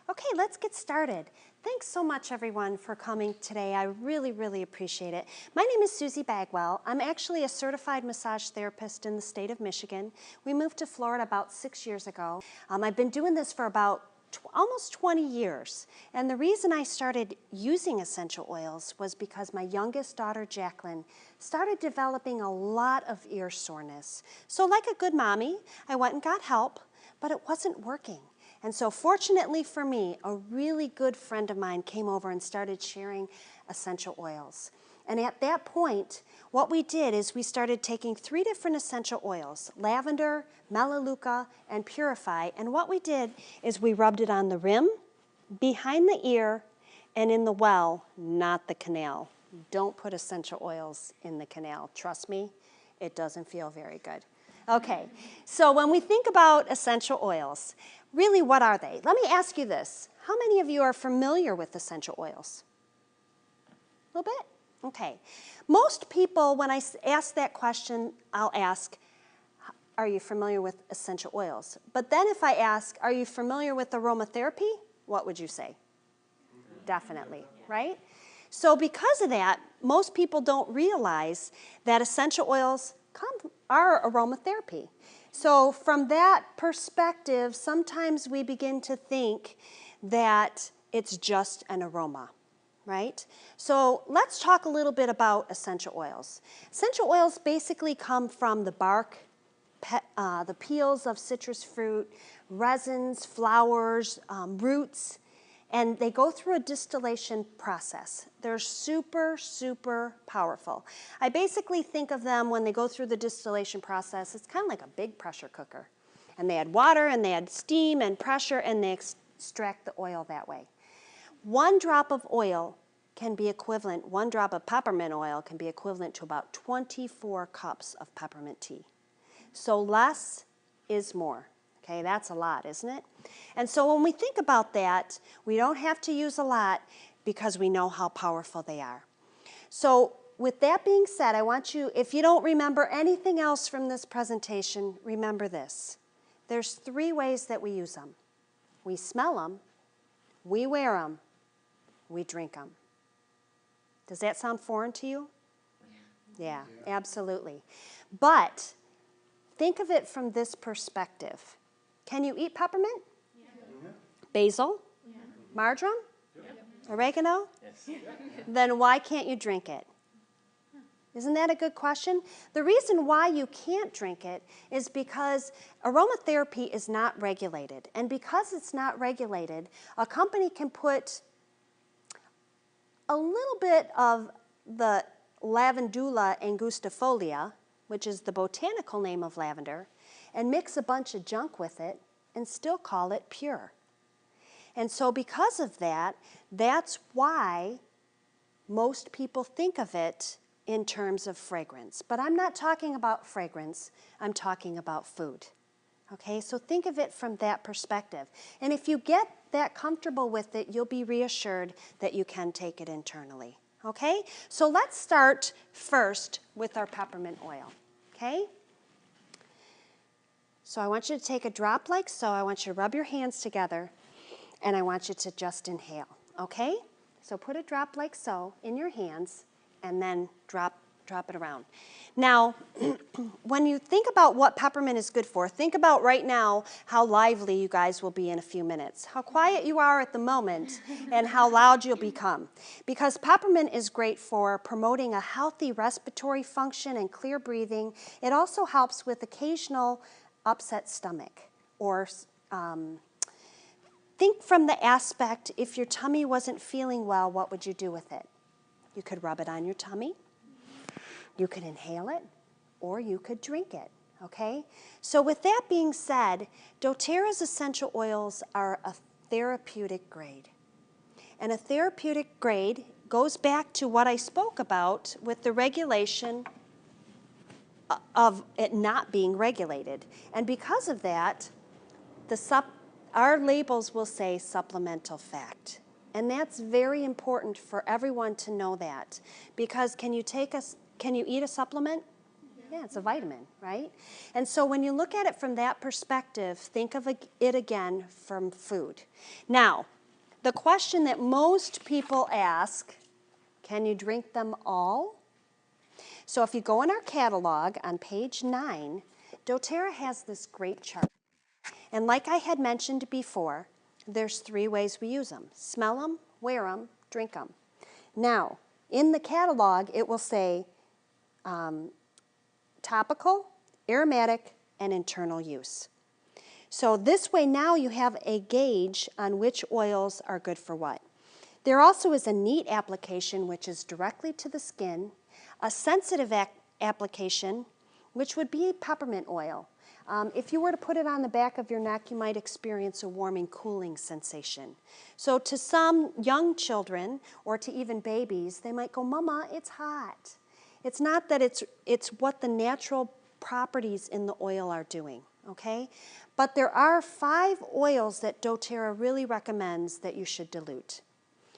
Okay, let's get started. Thanks so much, everyone, for coming today. I really, really appreciate it. My name is Susie Bagwell. I'm actually a certified massage therapist in the state of Michigan. We moved to Florida about 6 years ago. I've been doing this for about almost 20 years. And the reason I started using essential oils was because my youngest daughter, Jacqueline, started developing a lot of ear soreness. So like a good mommy, I went and got help, but it wasn't working. And so fortunately for me, a really good friend of mine came over and started sharing essential oils. And at that point, what we did is we started taking 3 different essential oils, lavender, melaleuca, and purify. And what we did is we rubbed it on the rim, behind the ear, and in the well, not the canal. Don't put essential oils in the canal. Trust me, it doesn't feel very good. Okay, so when we think about essential oils, really what are they? Let me ask you this. How many of you are familiar with essential oils? A little bit? Okay. Most people, when I ask that question, I'll ask, are you familiar with essential oils? But then if I ask, are you familiar with aromatherapy? What would you say? Definitely, right? So because of that, most people don't realize that essential oils are aromatherapy. So from that perspective, sometimes we begin to think that it's just an aroma, right? So let's talk a little bit about essential oils. Essential oils basically come from the bark, the peels of citrus fruit, resins, flowers, roots, and they go through a distillation process. They're super, super powerful. I basically think of them when they go through the distillation process, it's kind of like a big pressure cooker. And they add water, and they add steam and pressure, and they extract the oil that way. 1 drop of oil can be equivalent, 1 drop of peppermint oil can be equivalent to about 24 cups of peppermint tea. So less is more. Okay, that's a lot, isn't it? And so when we think about that, we don't have to use a lot because we know how powerful they are. So with that being said, I want you, if you don't remember anything else from this presentation, remember this. There's 3 ways that we use them. We smell them, we wear them, we drink them. Does that sound foreign to you? Yeah, absolutely. But think of it from this perspective. Can you eat peppermint? Yeah. Basil? Yeah. Marjoram? Yep. Oregano? Yes. Then why can't you drink it? Isn't that a good question? The reason why you can't drink it is because aromatherapy is not regulated. And because it's not regulated, a company can put a little bit of the lavandula angustifolia, which is the botanical name of lavender, and mix a bunch of junk with it and still call it pure. And so because of that, that's why most people think of it in terms of fragrance. But I'm not talking about fragrance, I'm talking about food. Okay, so think of it from that perspective. And if you get that comfortable with it, you'll be reassured that you can take it internally. Okay, so let's start first with our peppermint oil. Okay? So I want you to take a drop like so. I want you to rub your hands together, and I want you to just inhale, okay? So put a drop like so in your hands, and then drop it around. Now, when you think about what peppermint is good for, think about right now how lively you guys will be in a few minutes, how quiet you are at the moment, and how loud you'll become. Because peppermint is great for promoting a healthy respiratory function and clear breathing. It also helps with occasional upset stomach, or think from the aspect, if your tummy wasn't feeling well, what would you do with it? You could rub it on your tummy, you could inhale it, or you could drink it, okay? So with that being said, dōTERRA's essential oils are a therapeutic grade. And a therapeutic grade goes back to what I spoke about with the regulation of it not being regulated. And because of that, our labels will say supplemental fact. And that's very important for everyone to know that. Because can you eat a supplement? Yeah, it's a vitamin, right? And so when you look at it from that perspective, think of it again from food. Now, the question that most people ask, can you drink them all? So if you go in our catalog on page 9, dōTERRA has this great chart. And like I had mentioned before, there's 3 ways we use them. Smell them, wear them, drink them. Now, in the catalog, it will say topical, aromatic, and internal use. So this way now you have a gauge on which oils are good for what. There also is a neat application which is directly to the skin, a sensitive application which would be peppermint oil. If you were to put it on the back of your neck, you might experience a warming, cooling sensation. So to some young children or to even babies, they might go, Mama, it's hot. It's not that it's what the natural properties in the oil are doing, okay? But there are 5 oils that dōTERRA really recommends that you should dilute.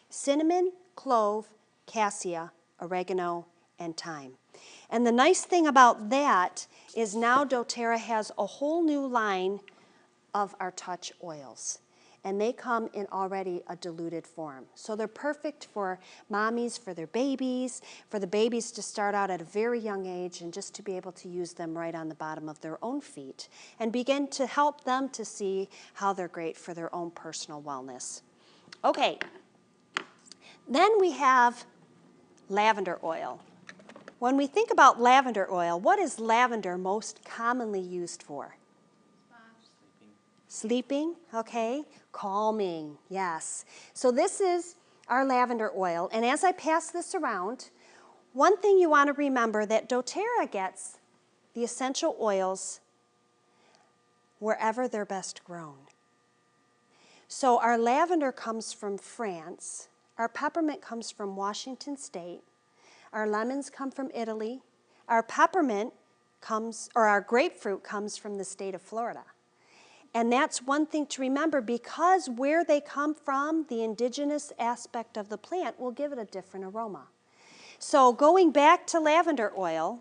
Cinnamon, clove, cassia, oregano, and thyme. And the nice thing about that is now dōTERRA has a whole new line of our touch oils. And they come in already a diluted form. So they're perfect for mommies, for their babies, for the babies to start out at a very young age and just to be able to use them right on the bottom of their own feet and begin to help them to see how they're great for their own personal wellness. Okay, then we have lavender oil. When we think about lavender oil, what is lavender most commonly used for? Sleeping, okay. Calming, yes. So this is our lavender oil, and as I pass this around, one thing you want to remember that dōTERRA gets the essential oils wherever they're best grown. So our lavender comes from France, our peppermint comes from Washington State, our lemons come from Italy, our peppermint comes, or our grapefruit comes from the state of Florida. And that's one thing to remember, because where they come from, the indigenous aspect of the plant will give it a different aroma. So going back to lavender oil,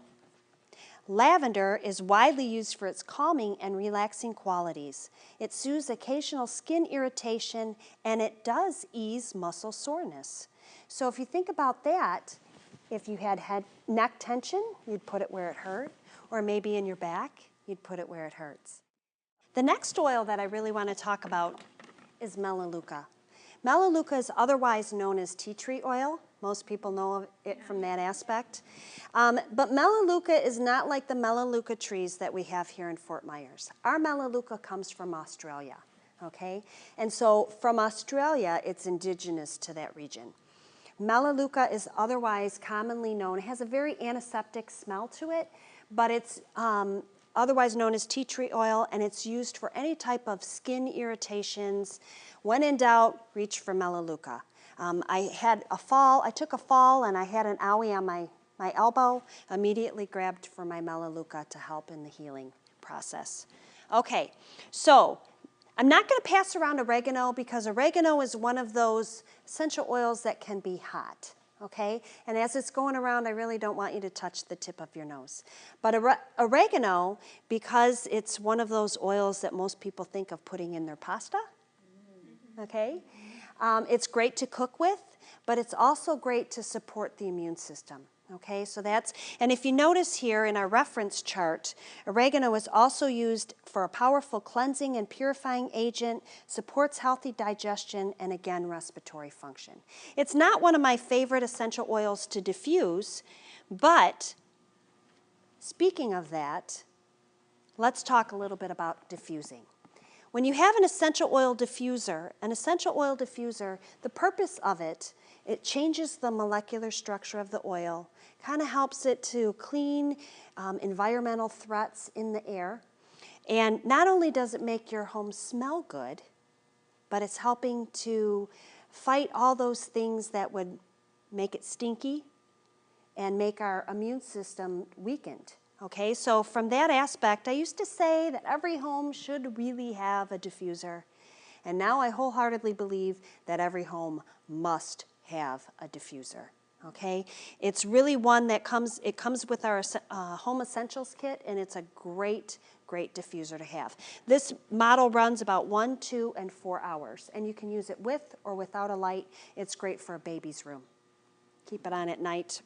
lavender is widely used for its calming and relaxing qualities. It soothes occasional skin irritation, and it does ease muscle soreness. So if you think about that, if you had neck tension, you'd put it where it hurt, or maybe in your back, you'd put it where it hurts. The next oil that I really want to talk about is melaleuca. Melaleuca is otherwise known as tea tree oil. Most people know of it from that aspect. But melaleuca is not like the melaleuca trees that we have here in Fort Myers. Our melaleuca comes from Australia, okay? And so from Australia, it's indigenous to that region. Melaleuca is otherwise commonly known, it has a very antiseptic smell to it, but it's otherwise known as tea tree oil, and it's used for any type of skin irritations. When in doubt, reach for melaleuca. I took a fall and I had an owie on my elbow, immediately grabbed for my melaleuca to help in the healing process. Okay, so I'm not going to pass around oregano because oregano is one of those essential oils that can be hot. Okay, and as it's going around, I really don't want you to touch the tip of your nose. But oregano, because it's one of those oils that most people think of putting in their pasta, okay, it's great to cook with, but it's also great to support the immune system. Okay, so that's, and if you notice here in our reference chart, oregano is also used for a powerful cleansing and purifying agent, supports healthy digestion, and again, respiratory function. It's not one of my favorite essential oils to diffuse, but speaking of that, let's talk a little bit about diffusing. When you have an essential oil diffuser, the purpose of it, it changes the molecular structure of the oil, kind of helps it to clean environmental threats in the air. And not only does it make your home smell good, but it's helping to fight all those things that would make it stinky and make our immune system weakened. Okay, so from that aspect, I used to say that every home should really have a diffuser. And now I wholeheartedly believe that every home must have a diffuser. Okay, it's really one that comes with our Home Essentials kit, and it's a great diffuser to have. This model runs about 1, 2, and 4 hours, and you can use it with or without a light. It's great for a baby's room. Keep it on at night.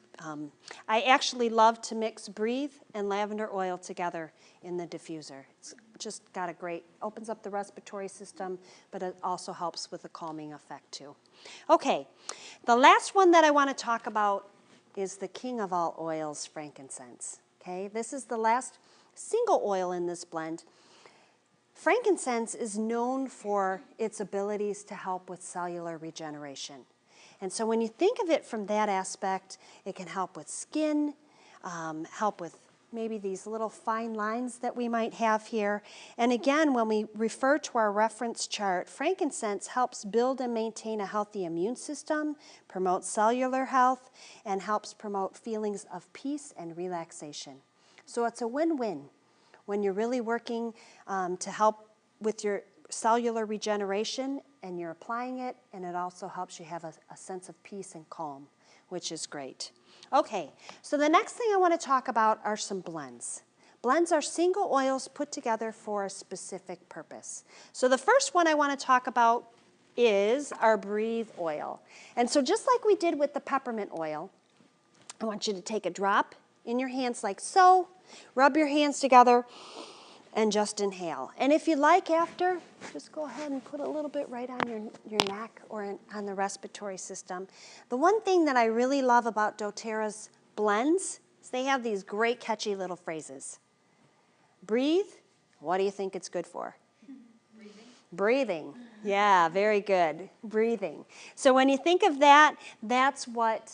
I actually love to mix Breathe and lavender oil together in the diffuser. It's just got a great, opens up the respiratory system, but it also helps with a calming effect too. Okay, the last one that I want to talk about is the king of all oils, frankincense. Okay, this is the last single oil in this blend. Frankincense is known for its abilities to help with cellular regeneration. And so when you think of it from that aspect, it can help with skin, help with maybe these little fine lines that we might have here. And again, when we refer to our reference chart, frankincense helps build and maintain a healthy immune system, promotes cellular health, and helps promote feelings of peace and relaxation. So it's a win-win when you're really working to help with your cellular regeneration, and you're applying it, and it also helps you have a sense of peace and calm, which is great. Okay, so the next thing I want to talk about are some blends. Blends are single oils put together for a specific purpose. So the first one I want to talk about is our Breathe oil. And so just like we did with the peppermint oil, I want you to take a drop in your hands like so, rub your hands together, and just inhale. And if you like after, just go ahead and put a little bit right on your neck or on the respiratory system. The one thing that I really love about dōTERRA's blends is they have these great catchy little phrases. Breathe, what do you think it's good for? Breathing. Breathing, yeah, very good, breathing. So when you think of that, that's what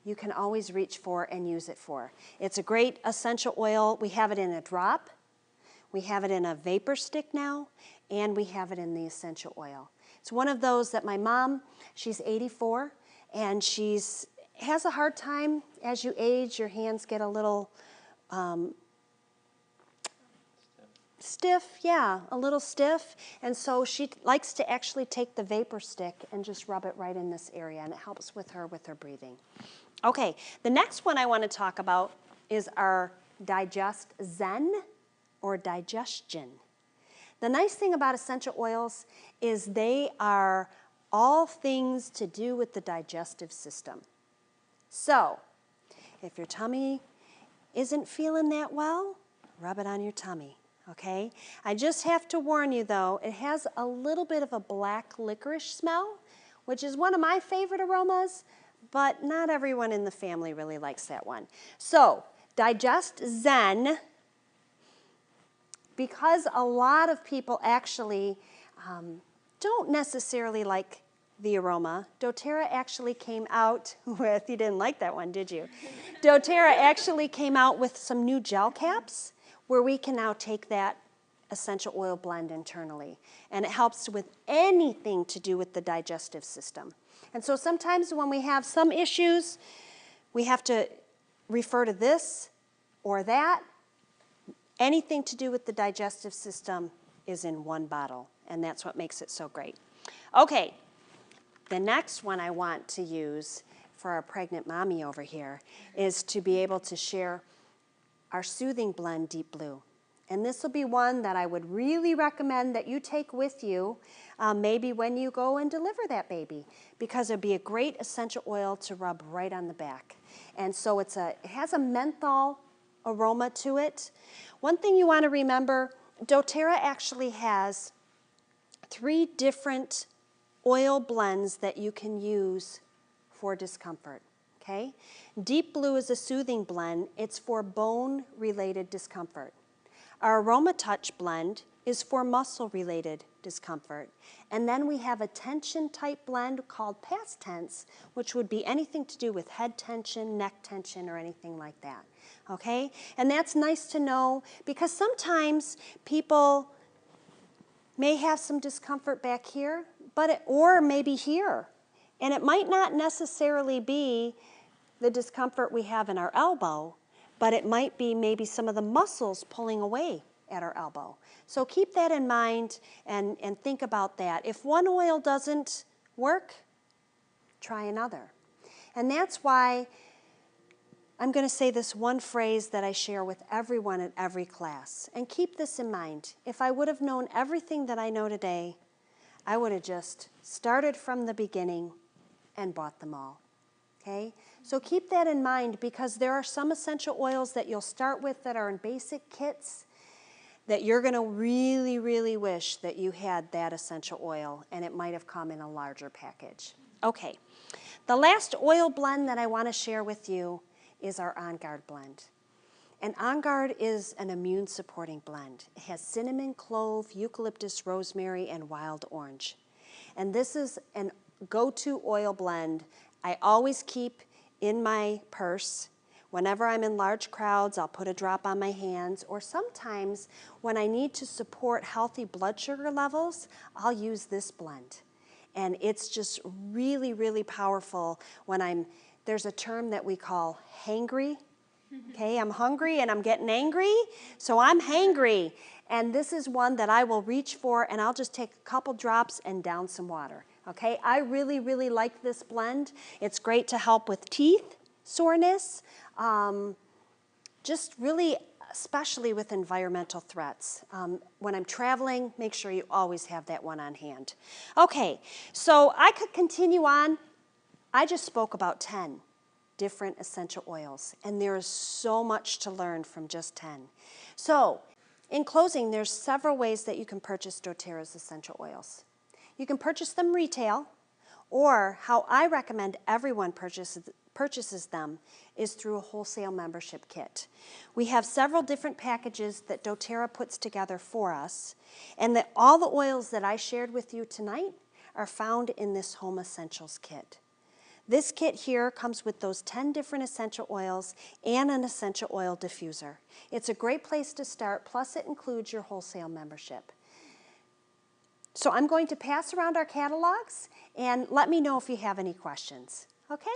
you can always reach for and use it for. It's a great essential oil. We have it in a drop. We have it in a vapor stick now, and we have it in the essential oil. It's one of those that my mom, she's 84, and has a hard time as you age. Your hands get a little stiff, yeah, a little stiff. And so she likes to actually take the vapor stick and just rub it right in this area, and it helps with her breathing. Okay, the next one I want to talk about is our Digest Zen, or digestion. The nice thing about essential oils is they are all things to do with the digestive system. So, if your tummy isn't feeling that well, rub it on your tummy, okay? I just have to warn you though, it has a little bit of a black licorice smell, which is one of my favorite aromas, but not everyone in the family really likes that one. So, Digest Zen, because a lot of people actually don't necessarily like the aroma, dōTERRA actually came out with, you didn't like that one, did you? dōTERRA actually came out with some new gel caps where we can now take that essential oil blend internally. And it helps with anything to do with the digestive system. And so sometimes when we have some issues, we have to refer to this or that. Anything to do with the digestive system is in one bottle, and that's what makes it so great. Okay, the next one I want to use for our pregnant mommy over here is to be able to share our soothing blend, Deep Blue. And this will be one that I would really recommend that you take with you maybe when you go and deliver that baby, because it'll be a great essential oil to rub right on the back. And so it has a menthol aroma to it. One thing you want to remember, dōTERRA actually has 3 different oil blends that you can use for discomfort, okay? Deep Blue is a soothing blend. It's for bone-related discomfort. Our Aroma Touch blend is for muscle-related discomfort. And then we have a tension-type blend called Past Tense, which would be anything to do with head tension, neck tension, or anything like that. Okay? And that's nice to know because sometimes people may have some discomfort back here, or maybe here. And it might not necessarily be the discomfort we have in our elbow, but it might be maybe some of the muscles pulling away at our elbow. So keep that in mind and think about that. If one oil doesn't work, try another. And that's why I'm going to say this one phrase that I share with everyone at every class. And keep this in mind. If I would have known everything that I know today, I would have just started from the beginning and bought them all. Okay? So keep that in mind, because there are some essential oils that you'll start with that are in basic kits that you're going to really, really wish that you had that essential oil and it might have come in a larger package. Okay, the last oil blend that I want to share with you is our On Guard blend. And On Guard is an immune supporting blend. It has cinnamon, clove, eucalyptus, rosemary, and wild orange. And this is an go-to oil blend I always keep in my purse. Whenever I'm in large crowds, I'll put a drop on my hands, or sometimes when I need to support healthy blood sugar levels, I'll use this blend. And it's just really, really powerful when there's a term that we call hangry. Okay, I'm hungry and I'm getting angry, so I'm hangry. And this is one that I will reach for, and I'll just take a couple drops and down some water. Okay, I really, really like this blend. It's great to help with teeth soreness, just really, especially with environmental threats. When I'm traveling, make sure you always have that one on hand. Okay, so I could continue on. I just spoke about 10 different essential oils, and there is so much to learn from just 10. So, in closing, there's several ways that you can purchase dōTERRA's essential oils. You can purchase them retail, or how I recommend everyone purchases them is through a wholesale membership kit. We have several different packages that dōTERRA puts together for us, and all the oils that I shared with you tonight are found in this Home Essentials kit. This kit here comes with those 10 different essential oils and an essential oil diffuser. It's a great place to start, plus it includes your wholesale membership. So I'm going to pass around our catalogs and let me know if you have any questions. Okay?